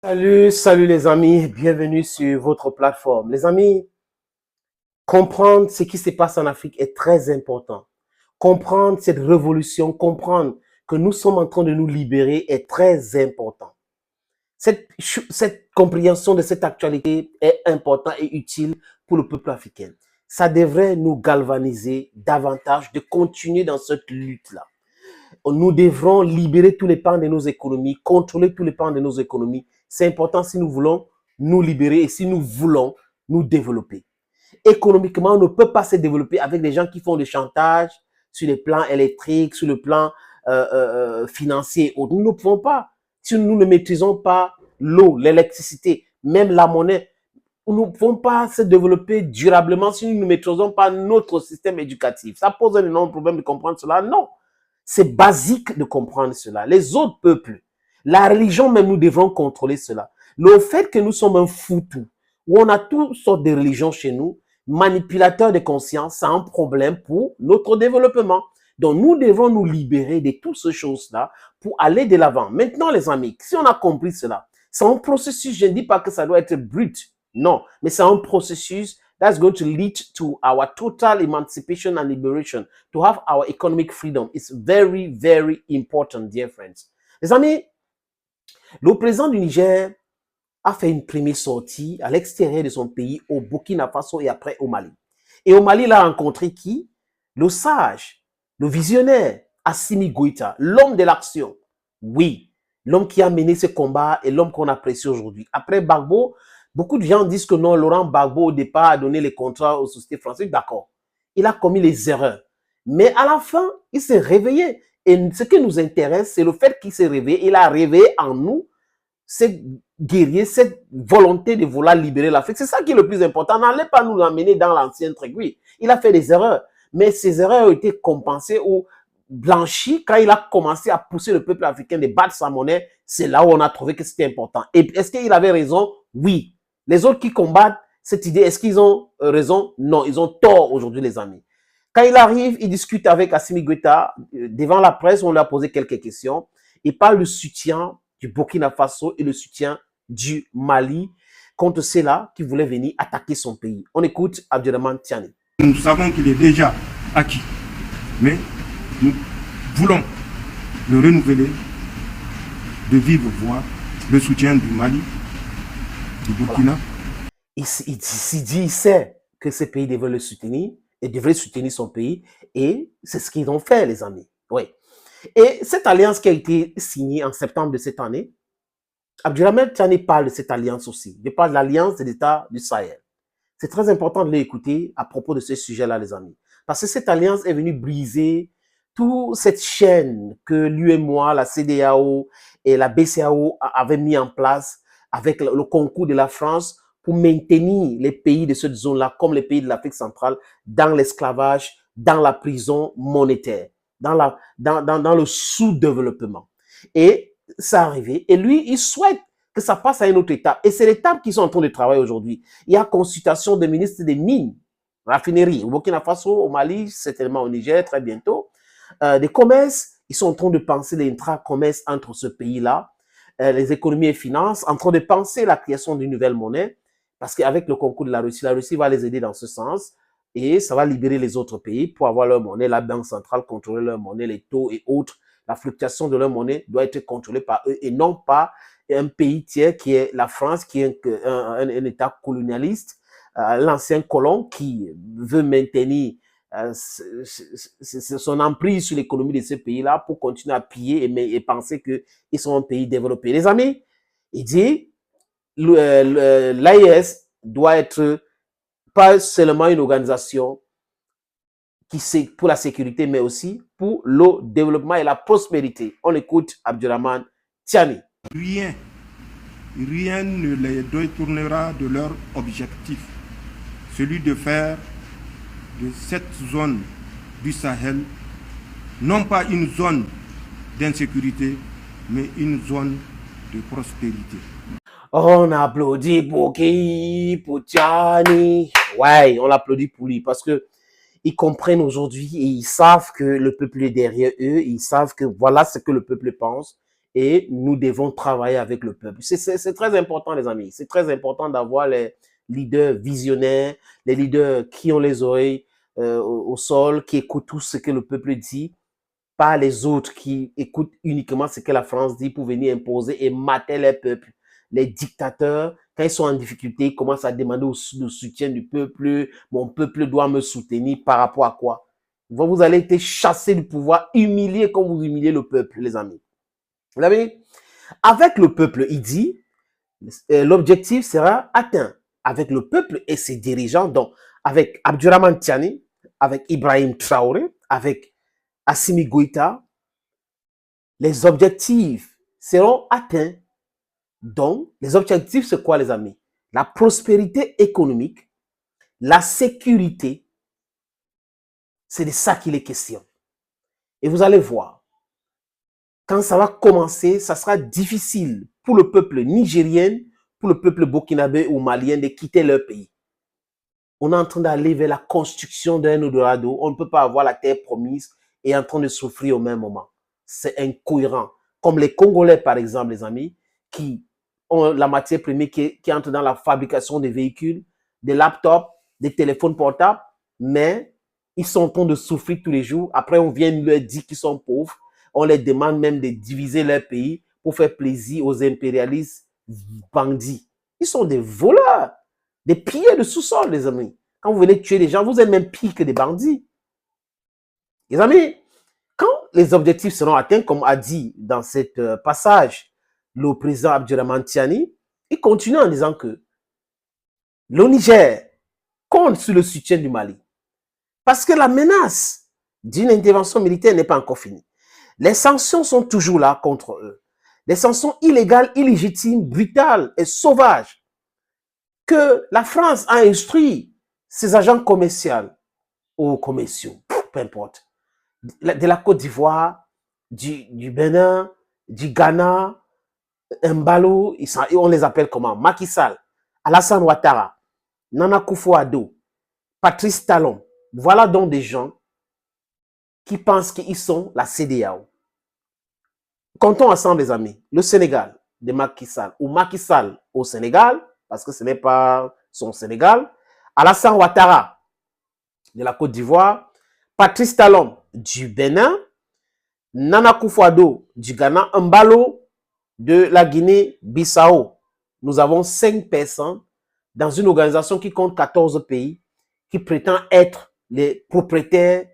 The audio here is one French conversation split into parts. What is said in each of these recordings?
Salut les amis, bienvenue sur votre plateforme. Les amis, comprendre ce qui se passe en Afrique est très important. Comprendre cette révolution, comprendre que nous sommes en train de nous libérer est très important. Cette compréhension de cette actualité est importante et utile pour le peuple africain. Ça devrait nous galvaniser davantage de continuer dans cette lutte-là. Nous devrons libérer tous les pans de nos économies, contrôler tous les pans de nos économies. C'est important si nous voulons nous libérer et si nous voulons nous développer. Économiquement, on ne peut pas se développer avec des gens qui font du chantage sur le plan électrique, sur le plan financier. Nous ne pouvons pas. Si nous ne maîtrisons pas l'eau, l'électricité, même la monnaie, nous ne pouvons pas se développer durablement si nous ne maîtrisons pas notre système éducatif. Ça pose un énorme problème de comprendre cela. Non. C'est basique de comprendre cela. Les autres peuples, la religion même, nous devons contrôler cela. Le fait que nous sommes un foutu, où on a toutes sortes de religions chez nous, manipulateurs de conscience, c'est un problème pour notre développement. Donc, nous devons nous libérer de toutes ces choses-là pour aller de l'avant. Maintenant, les amis, si on a compris cela, c'est un processus, je ne dis pas que ça doit être brut, non, mais c'est un processus that's going to lead to our total emancipation and liberation, to have our economic freedom. It's very, very important, dear friends. Les amis, le président du Niger a fait une première sortie à l'extérieur de son pays, au Burkina Faso et après au Mali. Et au Mali, il a rencontré qui? Le sage, le visionnaire, Assimi Goïta, l'homme de l'action. Oui, l'homme qui a mené ce combat et l'homme qu'on apprécie aujourd'hui. Après Gbagbo, beaucoup de gens disent que non, Laurent Gbagbo au départ a donné les contrats aux sociétés françaises. D'accord, il a commis les erreurs. Mais à la fin, il s'est réveillé. Et ce qui nous intéresse, c'est le fait qu'il s'est réveillé. Il a réveillé en nous cette guerrier, cette volonté de vouloir libérer l'Afrique. C'est ça qui est le plus important. N'allez pas nous l'emmener dans l'ancien truc. Oui, il a fait des erreurs, mais ces erreurs ont été compensées ou blanchies quand il a commencé à pousser le peuple africain de battre sa monnaie. C'est là où on a trouvé que c'était important. Et est-ce qu'il avait raison? Oui. Les autres qui combattent cette idée, est-ce qu'ils ont raison? Non, ils ont tort aujourd'hui, les amis. Quand il arrive, il discute avec Assimi Goïta. Devant la presse, on lui a posé quelques questions. Il parle du soutien du Burkina Faso et le soutien du Mali contre ceux-là qui voulaient venir attaquer son pays. On écoute Abdurrahman Tiani. Nous savons qu'il est déjà acquis, mais nous voulons le renouveler de vive voix, le soutien du Mali, du Burkina. Voilà. Il sait que ce pays devait le soutenir et devrait soutenir son pays, et c'est ce qu'ils ont fait, les amis. Oui. Et cette alliance qui a été signée en septembre de cette année, Abdurrahman Tiani parle de cette alliance aussi. Il parle de l'alliance des États du Sahel. C'est très important de l'écouter à propos de ce sujet-là, les amis. Parce que cette alliance est venue briser toute cette chaîne que l'UEMOA, la CEDEAO et la BCEAO avaient mis en place avec le concours de la France pour maintenir les pays de cette zone-là, comme les pays de l'Afrique centrale, dans l'esclavage, dans la prison monétaire, dans le sous-développement. Et ça arrivé. Et lui, il souhaite que ça passe à une autre étape. Et c'est l'étape qu'ils sont en train de travailler aujourd'hui. Il y a consultation des ministres des mines, raffineries, au Burkina Faso, au Mali, certainement au Niger, très bientôt. Des commerces, ils sont en train de penser les intra-commerces entre ce pays-là, les économies et finances, en train de penser la création d'une nouvelle monnaie, parce qu'avec le concours de la Russie va les aider dans ce sens, et ça va libérer les autres pays pour avoir leur monnaie, la banque centrale contrôler leur monnaie, les taux et autres. La fluctuation de leur monnaie doit être contrôlée par eux et non pas un pays tiers qui est la France, qui est un État colonialiste, l'ancien colon qui veut maintenir son emprise sur l'économie de ce pays-là pour continuer à piller et penser qu'ils sont un pays développé. Les amis, il dit l'AES doit être pas seulement une organisation qui c'est pour la sécurité, mais aussi pour le développement et la prospérité. On écoute Abdurrahman Tiani. Rien ne les détournera de leur objectif, celui de faire de cette zone du Sahel non pas une zone d'insécurité, mais une zone de prospérité. On applaudit pour qui? Pour Tiani. Ouais, on l'applaudit pour lui parce que ils comprennent aujourd'hui et ils savent que le peuple est derrière eux, ils savent que voilà ce que le peuple pense et nous devons travailler avec le peuple. C'est très important, les amis. C'est très important d'avoir les leaders visionnaires, les leaders qui ont les oreilles au sol, qui écoutent tout ce que le peuple dit, pas les autres qui écoutent uniquement ce que la France dit pour venir imposer et mater les peuples. Les dictateurs, quand ils sont en difficulté, ils commencent à demander le soutien du peuple. Mon peuple doit me soutenir par rapport à quoi? Vous allez être chassés du pouvoir, humiliés comme vous humiliez le peuple, les amis. Vous l'avez? Avec le peuple, il dit, l'objectif sera atteint. Avec le peuple et ses dirigeants, donc avec Abdurrahman Tiani, avec Ibrahim Traoré, avec Assimi Goïta, les objectifs seront atteints. Donc, les objectifs, c'est quoi, les amis? La prospérité économique, la sécurité, c'est de ça qu'il est question. Et vous allez voir, quand ça va commencer, ça sera difficile pour le peuple nigérien, pour le peuple burkinabé ou malien de quitter leur pays. On est en train d'aller vers la construction d'un Eldorado. On ne peut pas avoir la terre promise et en train de souffrir au même moment. C'est incohérent. Comme les Congolais, par exemple, les amis, qui ont la matière première qui entre dans la fabrication des véhicules, des laptops, des téléphones portables, mais ils sont en train de souffrir tous les jours. Après, on vient leur dire qu'ils sont pauvres. On les demande même de diviser leur pays pour faire plaisir aux impérialistes bandits. Ils sont des voleurs, des pilleurs de sous-sol, les amis. Quand vous venez tuer les gens, vous êtes même pire que des bandits. Les amis, quand les objectifs seront atteints, comme a dit dans cet passage le président Abdurrahman Tiani, il continue en disant que le Niger compte sur le soutien du Mali. Parce que la menace d'une intervention militaire n'est pas encore finie. Les sanctions sont toujours là contre eux. Des sanctions illégales, illégitimes, brutales et sauvages que la France a instruit ses agents commerciaux ou commerciaux, peu importe, de la Côte d'Ivoire, du Bénin, du Ghana, Mbalo, on les appelle comment? Macky Sall, Alassane Ouattara, Nana Akufo-Addo, Patrice Talon. Voilà donc des gens qui pensent qu'ils sont la CEDEAO. Comptons ensemble, les amis. Le Sénégal de Macky Sall ou Macky Sall au Sénégal, parce que ce n'est pas son Sénégal. Alassane Ouattara de la Côte d'Ivoire, Patrice Talon du Bénin, Nana Akufo-Addo du Ghana, Mbalo de la Guinée-Bissau. Nous avons 5 personnes dans une organisation qui compte 14 pays qui prétend être les propriétaires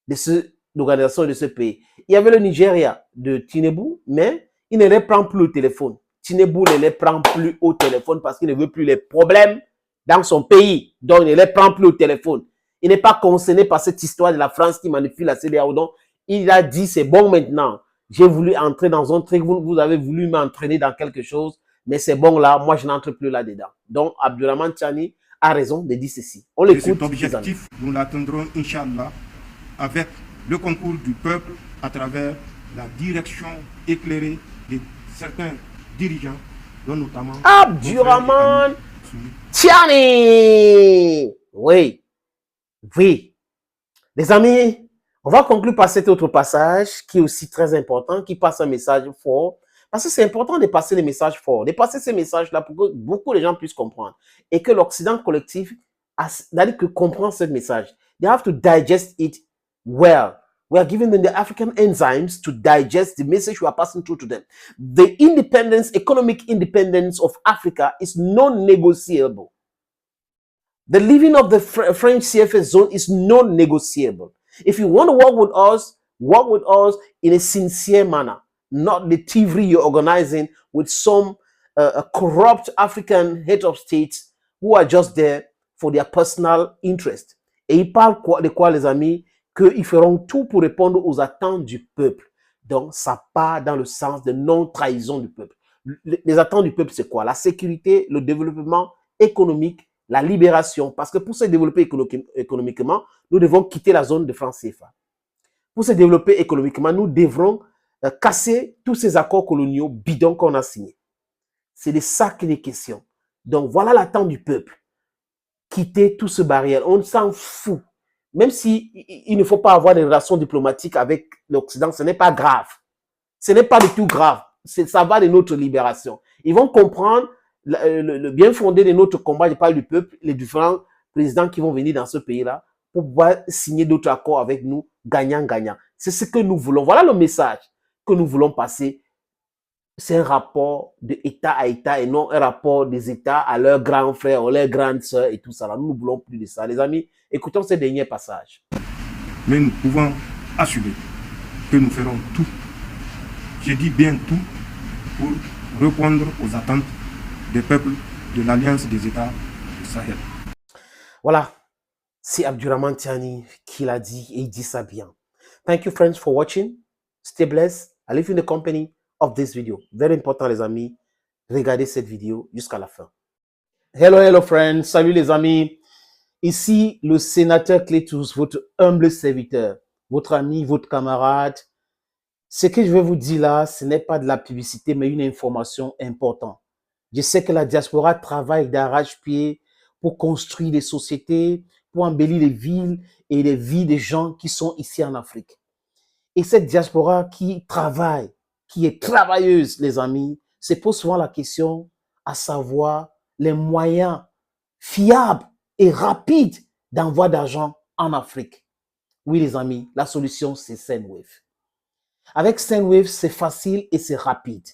de cette organisation et de ce pays. Il y avait le Nigeria de Tinubu, mais il ne les prend plus au téléphone. Tinubu ne les prend plus au téléphone parce qu'il ne veut plus les problèmes dans son pays. Donc, il ne les prend plus au téléphone. Il n'est pas concerné par cette histoire de la France qui manipule la CEDEAO. Donc, il a dit, c'est bon maintenant. J'ai voulu entrer dans un truc, vous avez voulu m'entraîner dans quelque chose, mais c'est bon là, moi je n'entre plus là-dedans. Donc, Abdurrahman Tiani a raison de dire ceci. On l'écoute. Cet objectif, nous l'atteindrons, Inch'Allah, avec le concours du peuple à travers la direction éclairée de certains dirigeants, dont notamment Abdurrahman Tiani. Oui. Oui. Les amis, on va conclure par cet autre passage qui est aussi très important, qui passe un message fort. Parce que c'est important de passer les messages forts, de passer ces messages-là pour que beaucoup de gens puissent comprendre. Et que l'Occident collectif, c'est-à-dire que comprend ce message. They have to digest it well. We are giving them the African enzymes to digest the message we are passing through to them. The independence, economic independence of Africa is non-negotiable. The leaving of the French CFA zone is non-negotiable. If you want to work with us in a sincere manner, not the thievery you're organizing with some corrupt African head of states who are just there for their personal interest. Et ils parlent de quoi, les amis? Qu'ils feront tout pour répondre aux attentes du peuple. Donc, ça part dans le sens de non-trahison du peuple. Les attentes du peuple, c'est quoi? La sécurité, le développement économique, la libération. Parce que pour se développer économiquement, nous devons quitter la zone de franc CFA. Pour se développer économiquement, nous devrons casser tous ces accords coloniaux bidons qu'on a signés. C'est de ça qu'il est question. Donc, voilà l'attente du peuple. Quitter toutes ces barrières. On s'en fout. Même si il ne faut pas avoir des relations diplomatiques avec l'Occident, ce n'est pas grave. Ce n'est pas du tout grave. ça va de notre libération. Ils vont comprendre le bien fondé de notre combat, je parle du peuple, les différents présidents qui vont venir dans ce pays-là pour pouvoir signer d'autres accords avec nous, gagnant-gagnant. C'est ce que nous voulons. Voilà le message que nous voulons passer. C'est un rapport de État à État et non un rapport des États à leurs grands frères ou leurs grandes sœurs et tout ça. Nous ne voulons plus de ça. Les amis, écoutons ce dernier passage. Mais nous pouvons assurer que nous ferons tout, je dis bien tout, pour répondre aux attentes des peuples de l'Alliance des États du Sahel. Voilà, c'est Abdurrahman Tiani qui l'a dit et il dit ça bien. Thank you friends for watching. Stay blessed. I leave you in the company of this video. Very important les amis. Regardez cette vidéo jusqu'à la fin. Hello friends. Salut les amis. Ici le sénateur Clétus, votre humble serviteur, votre ami, votre camarade. Ce que je vais vous dire là, ce n'est pas de la publicité, mais une information importante. Je sais que la diaspora travaille d'arrache-pied pour construire des sociétés, pour embellir les villes et les vies des gens qui sont ici en Afrique. Et cette diaspora qui travaille, qui est travailleuse, les amis, se pose souvent la question à savoir les moyens fiables et rapides d'envoi d'argent en Afrique. Oui, les amis, la solution, c'est Sendwave. Avec Sendwave, c'est facile et c'est rapide.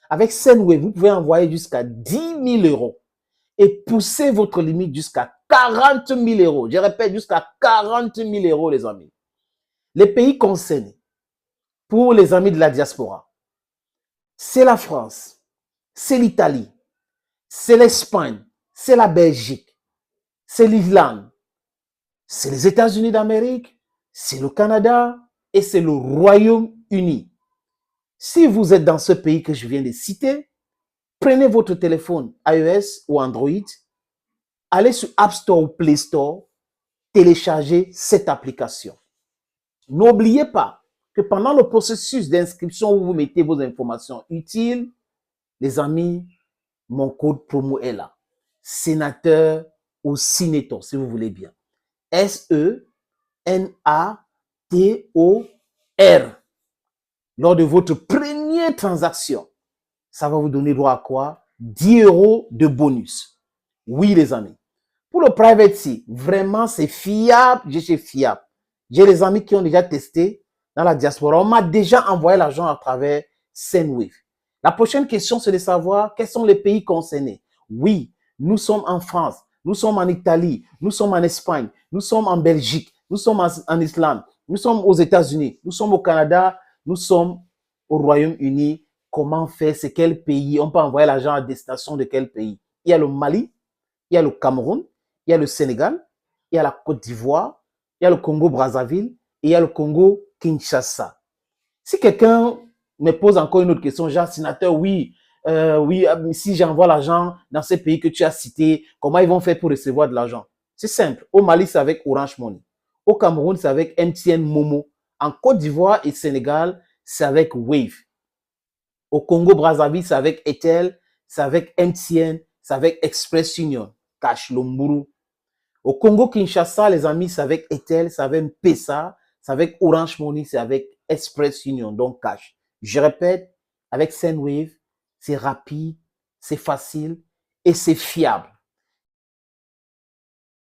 Avec Sendwave, vous pouvez envoyer jusqu'à 10 000 euros et pousser votre limite jusqu'à 40 000 euros. Je répète, jusqu'à 40 000 euros, les amis. Les pays concernés, pour les amis de la diaspora, c'est la France, c'est l'Italie, c'est l'Espagne, c'est la Belgique, c'est l'Irlande, c'est les États-Unis d'Amérique, c'est le Canada et c'est le Royaume-Uni. Si vous êtes dans ce pays que je viens de citer, prenez votre téléphone iOS ou Android, allez sur App Store ou Play Store, téléchargez cette application. N'oubliez pas que pendant le processus d'inscription où vous mettez vos informations utiles, les amis, mon code promo est là. Sénateur ou Sinétor, si vous voulez bien. SENATOR. Lors de votre première transaction, ça va vous donner droit à quoi? 10 euros de bonus. Oui, les amis. Pour le private key, vraiment, c'est fiable. Je suis fiable. J'ai des amis qui ont déjà testé dans la diaspora. On m'a déjà envoyé l'argent à travers Sendwave. La prochaine question, c'est de savoir quels sont les pays concernés. Oui, nous sommes en France, nous sommes en Italie, nous sommes en Espagne, nous sommes en Belgique, nous sommes en Islande, nous sommes aux États-Unis, nous sommes au Canada, nous sommes au Royaume-Uni. Comment faire? C'est quel pays? On peut envoyer l'argent à destination de quel pays? Il y a le Mali, il y a le Cameroun, il y a le Sénégal, il y a la Côte d'Ivoire, il y a le Congo-Brazzaville et il y a le Congo-Kinshasa. Si quelqu'un me pose encore une autre question, genre, sénateur, oui, si j'envoie l'argent dans ces pays que tu as cités, comment ils vont faire pour recevoir de l'argent? C'est simple. Au Mali, c'est avec Orange Money. Au Cameroun, c'est avec MTN Momo. En Côte d'Ivoire et Sénégal, c'est avec Wave. Au Congo-Brazzaville, c'est avec Etel, c'est avec MTN, c'est avec Express Union, Cash Lomburu. Au Congo-Kinshasa, les amis, c'est avec Etel, c'est avec Pesa, c'est avec Orange Money, c'est avec Express Union, donc Cash. Je répète, avec Sendwave, c'est rapide, c'est facile et c'est fiable.